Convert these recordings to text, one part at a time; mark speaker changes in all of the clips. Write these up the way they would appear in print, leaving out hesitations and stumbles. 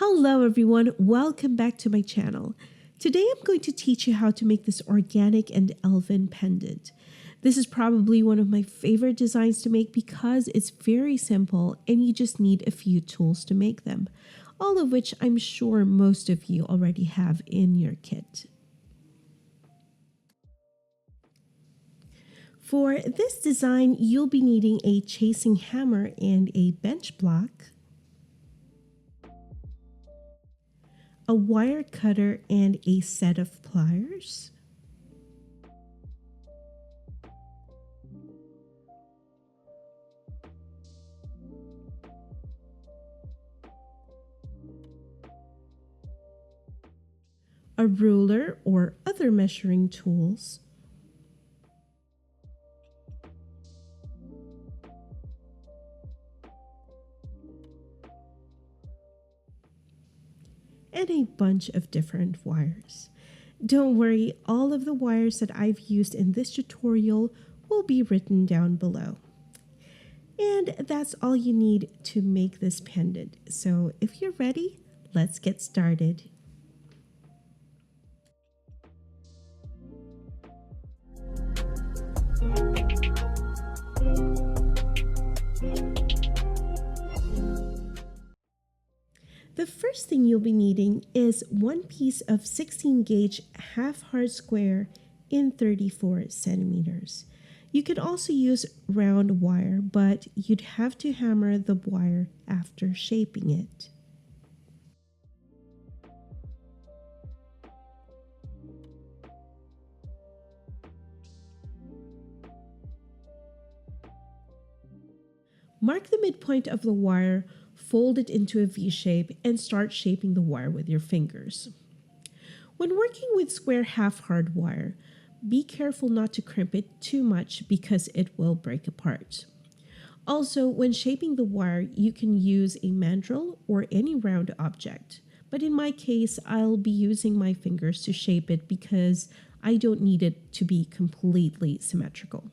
Speaker 1: Hello everyone, welcome back to my channel. Today I'm going to teach you how to make this organic and elven pendant. This is probably one of my favorite designs to make because it's very simple and you just need a few tools to make them, all of which I'm sure most of you already have in your kit. For this design, you'll be needing a chasing hammer and a bench block, a wire cutter and a set of pliers, a ruler or other measuring tools, and a bunch of different wires. Don't worry, all of the wires that I've used in this tutorial will be written down below. And that's all you need to make this pendant. So if you're ready, let's get started. The first thing you'll be needing is one piece of 16 gauge half hard square in 34 centimeters. You could also use round wire, but you'd have to hammer the wire after shaping it. Mark the midpoint of the wire, fold it into a V shape, and start shaping the wire with your fingers. When working with square half-hard wire, be careful not to crimp it too much because it will break apart. Also, when shaping the wire, you can use a mandrel or any round object. But in my case, I'll be using my fingers to shape it because I don't need it to be completely symmetrical.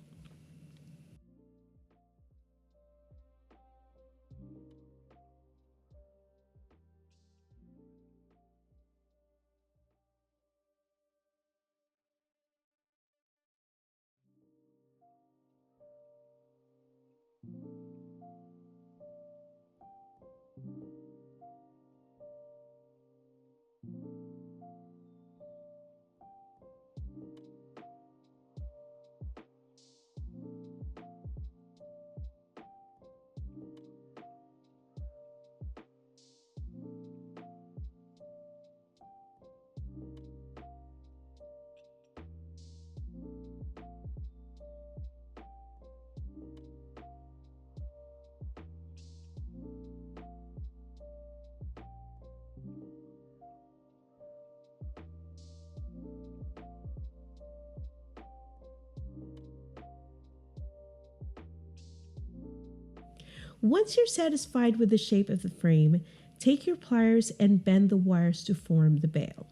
Speaker 1: Once you're satisfied with the shape of the frame, take your pliers and bend the wires to form the bail.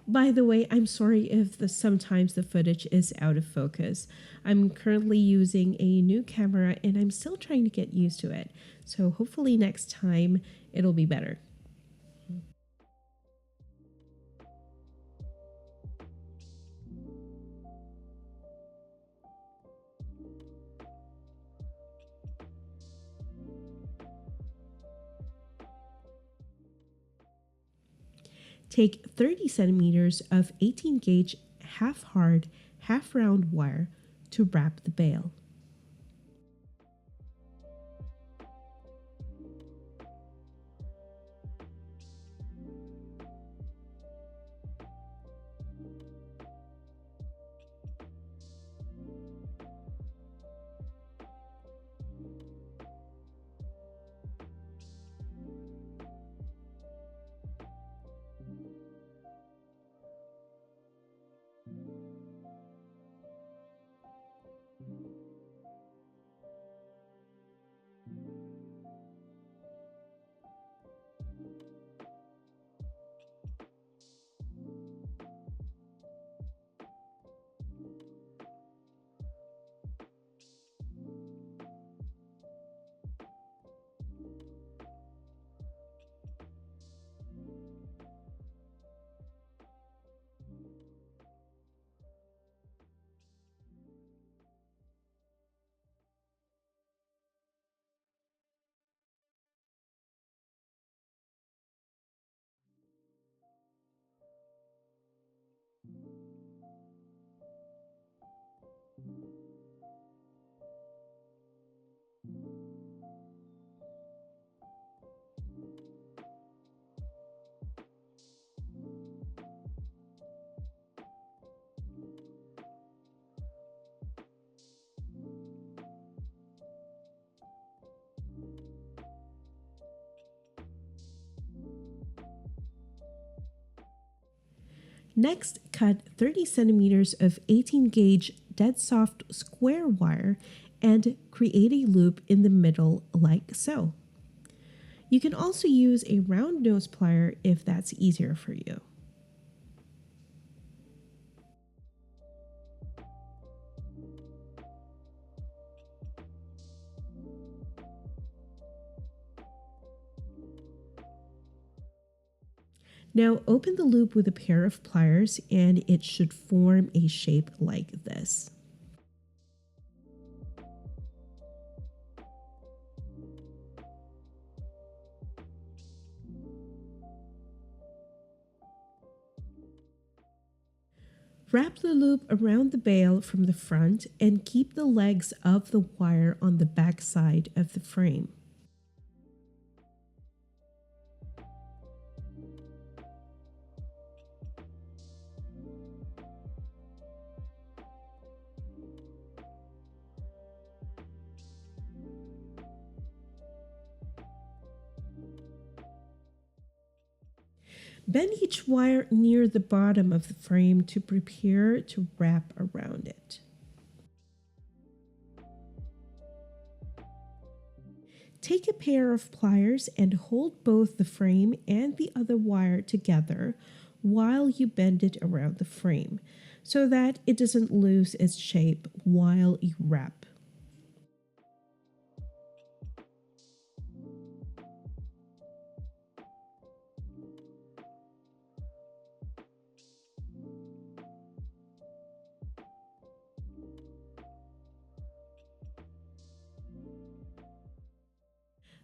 Speaker 1: By the way, I'm sorry if sometimes the footage is out of focus. I'm currently using a new camera and I'm still trying to get used to it. So hopefully next time it'll be better. Take 30 centimeters of 18 gauge half hard, half round wire to wrap the bail. Next, cut 30 centimeters of 18 gauge dead soft square wire and create a loop in the middle like so. You can also use a round nose plier if that's easier for you. Now open the loop with a pair of pliers and it should form a shape like this. Wrap the loop around the bail from the front and keep the legs of the wire on the back side of the frame. Bend each wire near the bottom of the frame to prepare to wrap around it. Take a pair of pliers and hold both the frame and the other wire together while you bend it around the frame so that it doesn't lose its shape while you wrap.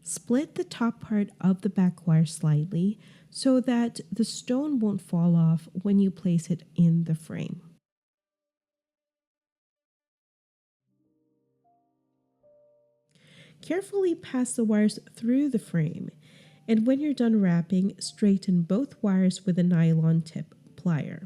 Speaker 1: Split the top part of the back wire slightly so that the stone won't fall off when you place it in the frame. Carefully pass the wires through the frame, and when you're done wrapping, straighten both wires with a nylon tip plier.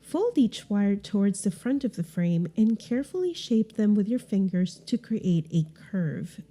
Speaker 1: Fold each wire towards the front of the frame and carefully shape them with your fingers to create a curve.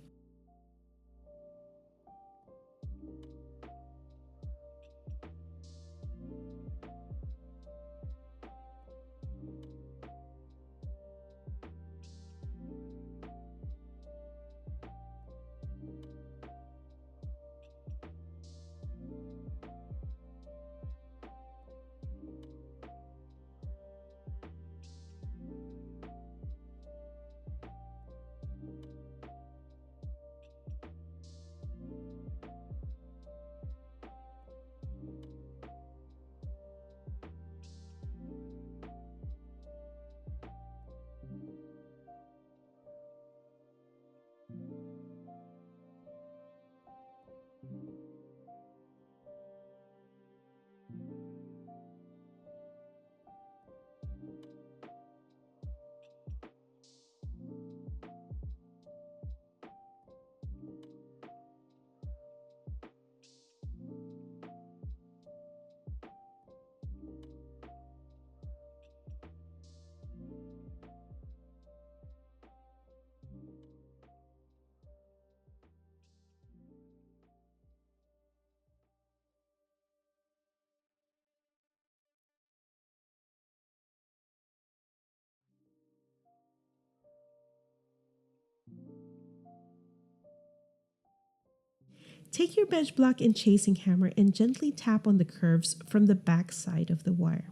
Speaker 1: Take your bench block and chasing hammer and gently tap on the curves from the back side of the wire.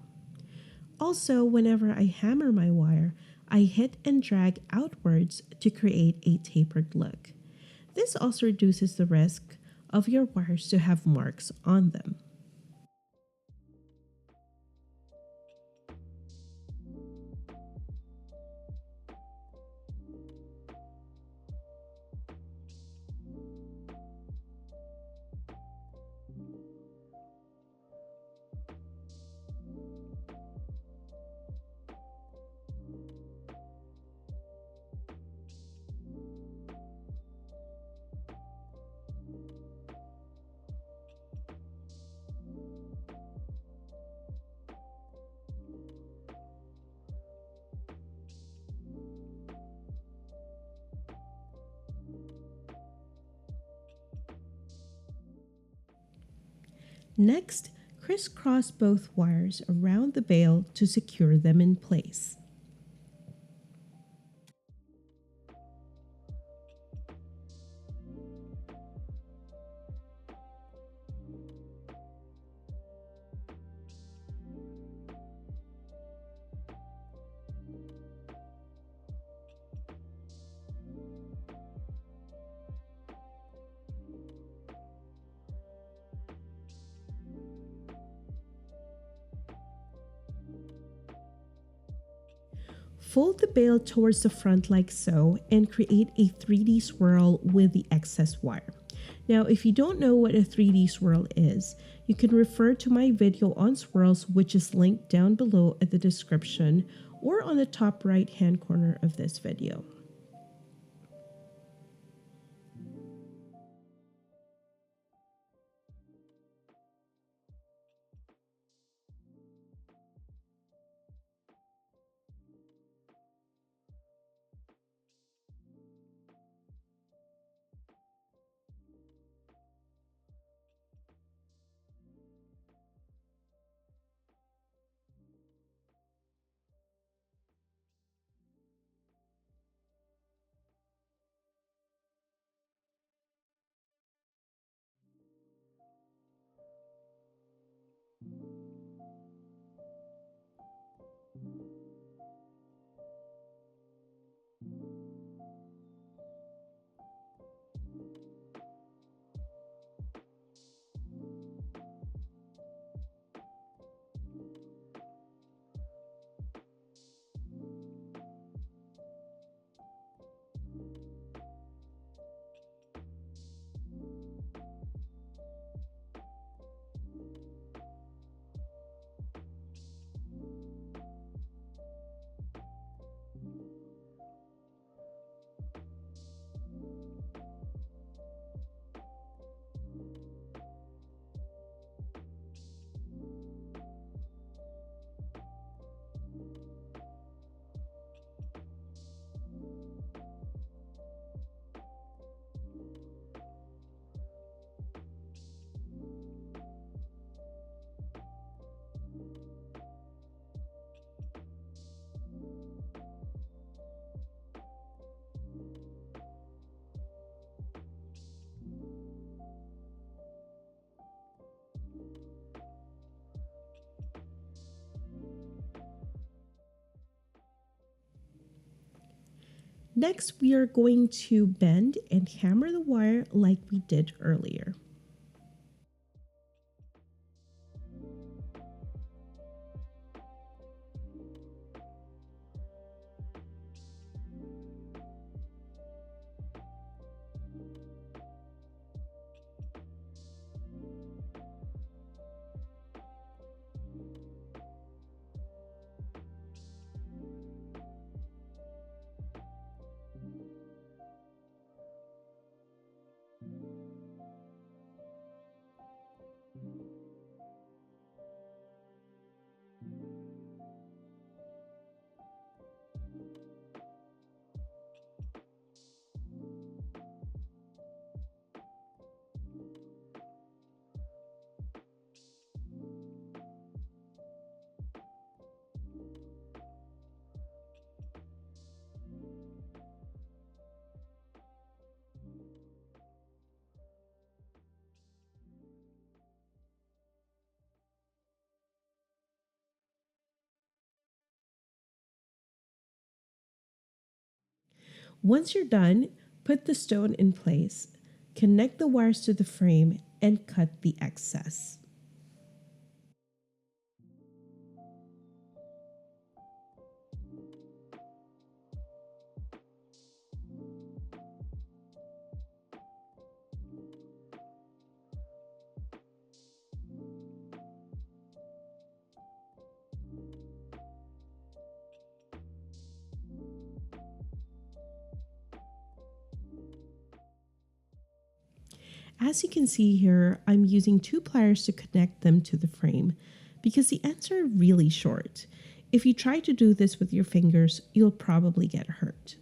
Speaker 1: Also, whenever I hammer my wire, I hit and drag outwards to create a tapered look. This also reduces the risk of your wires to have marks on them. Next, crisscross both wires around the bail to secure them in place. Fold the bail towards the front like so and create a 3D swirl with the excess wire. Now, if you don't know what a 3D swirl is, you can refer to my video on swirls, which is linked down below at the description or on the top right hand corner of this video. Next, we are going to bend and hammer the wire like we did earlier. Once you're done, put the stone in place, connect the wires to the frame, and cut the excess. As you can see here, I'm using 2 pliers to connect them to the frame because the ends are really short. If you try to do this with your fingers, you'll probably get hurt.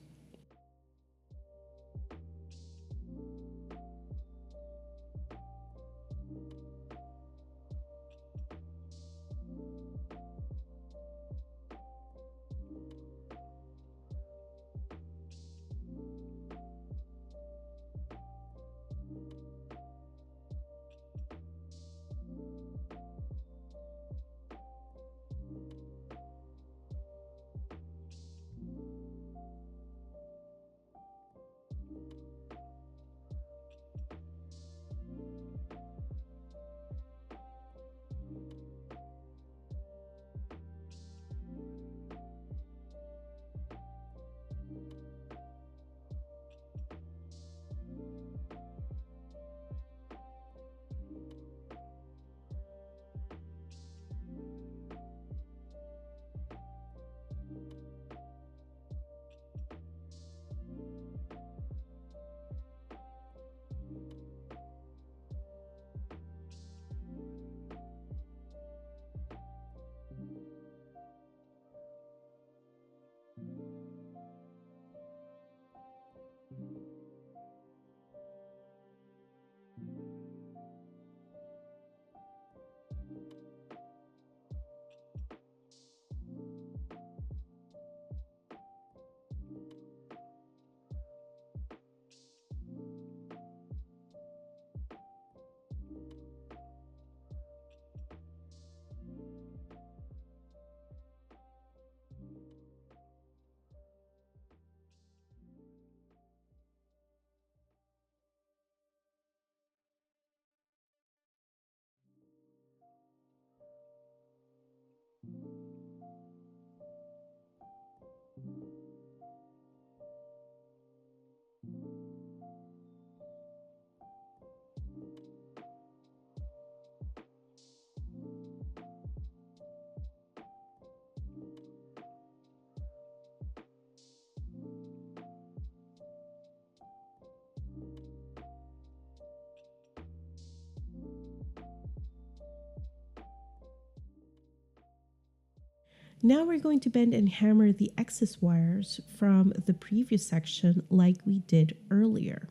Speaker 1: Now we're going to bend and hammer the excess wires from the previous section like we did earlier.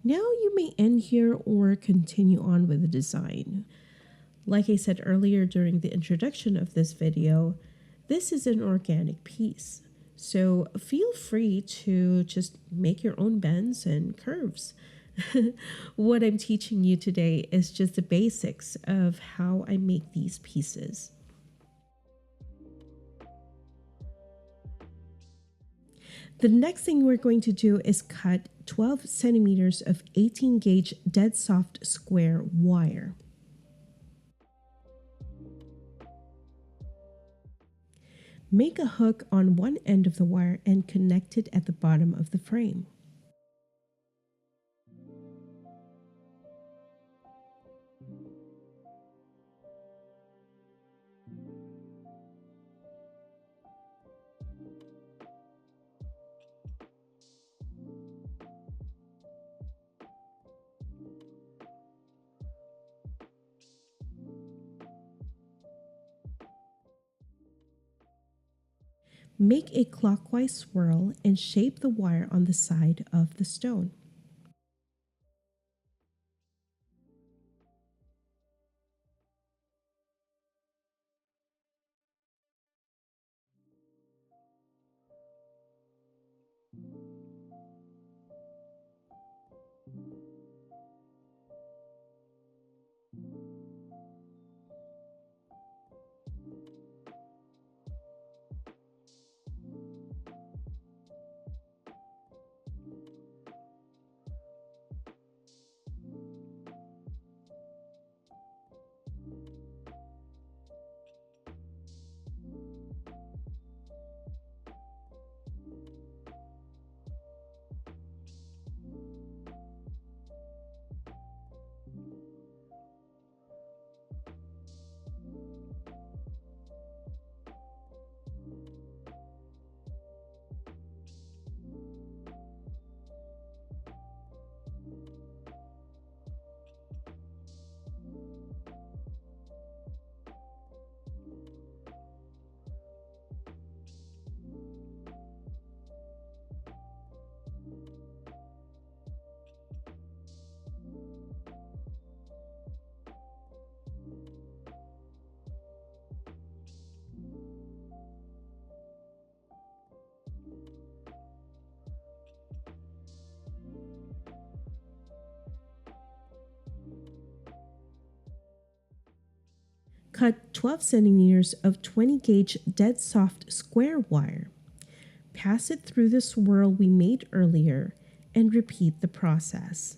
Speaker 1: Now you may end here or continue on with the design. Like I said earlier during the introduction of this video, this is an organic piece. So feel free to just make your own bends and curves. What I'm teaching you today is just the basics of how I make these pieces. The next thing we're going to do is cut 12 centimeters of 18 gauge dead soft square wire. Make a hook on one end of the wire and connect it at the bottom of the frame. Make a clockwise swirl and shape the wire on the side of the stone. Cut 12 centimeters of 20 gauge dead soft square wire. Pass it through the swirl we made earlier and repeat the process.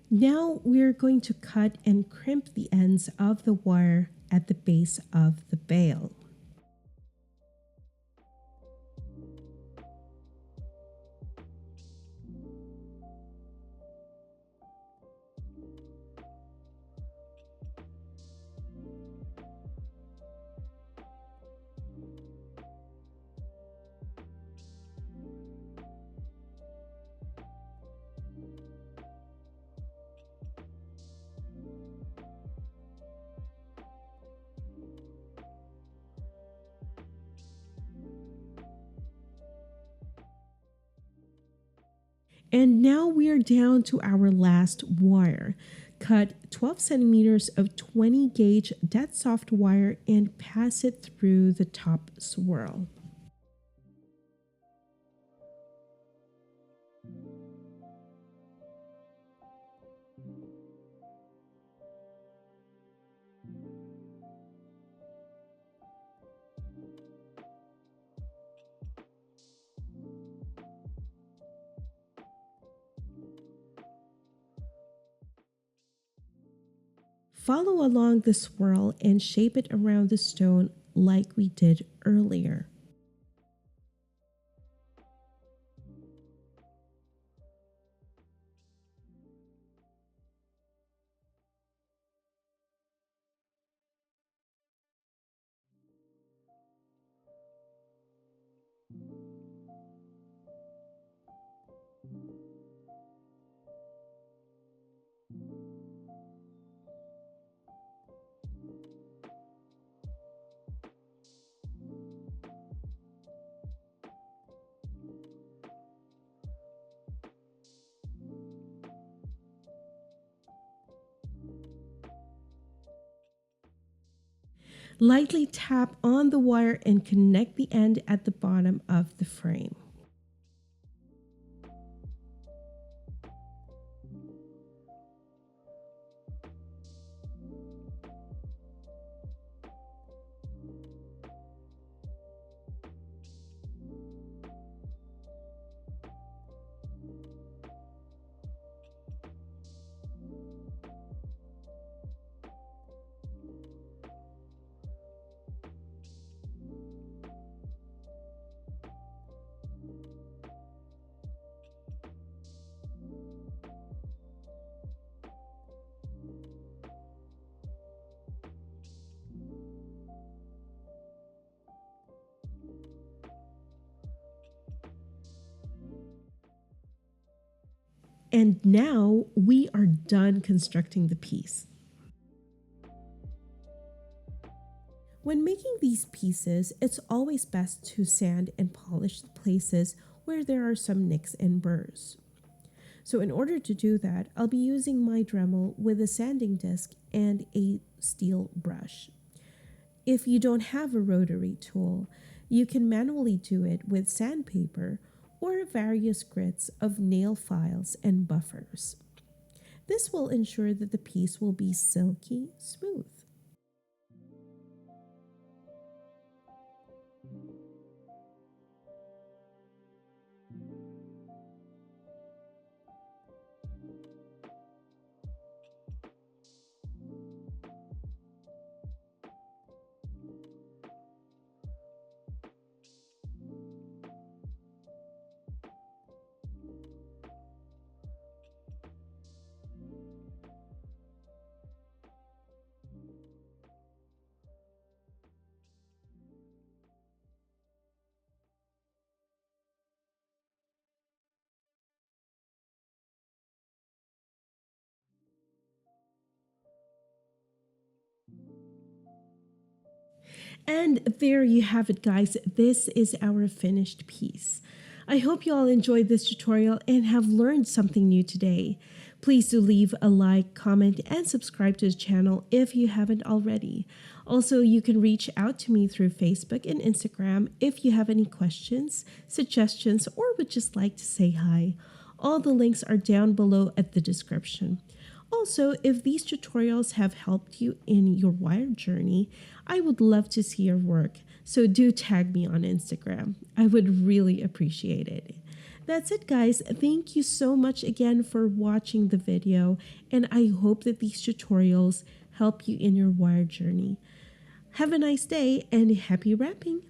Speaker 1: Now we're going to cut and crimp the ends of the wire at the base of the bail. And now we are down to our last wire. Cut 12 centimeters of 20 gauge dead soft wire and pass it through the top swirl. Follow along the swirl and shape it around the stone like we did earlier. Lightly tap on the wire and connect the end at the bottom of the frame. And now we are done constructing the piece. When making these pieces, it's always best to sand and polish the places where there are some nicks and burrs. So in order to do that, I'll be using my Dremel with a sanding disc and a steel brush. If you don't have a rotary tool, you can manually do it with sandpaper or various grits of nail files and buffers. This will ensure that the piece will be silky smooth. And there you have it, guys. This is our finished piece. I hope you all enjoyed this tutorial and have learned something new today. Please do leave a like, comment, and subscribe to the channel if you haven't already. Also, you can reach out to me through Facebook and Instagram if you have any questions, suggestions, or would just like to say hi. All the links are down below at the description. Also, if these tutorials have helped you in your wire journey, I would love to see your work. So do tag me on Instagram. I would really appreciate it. That's it, guys. Thank you so much again for watching the video, and I hope that these tutorials help you in your wire journey. Have a nice day and happy wrapping!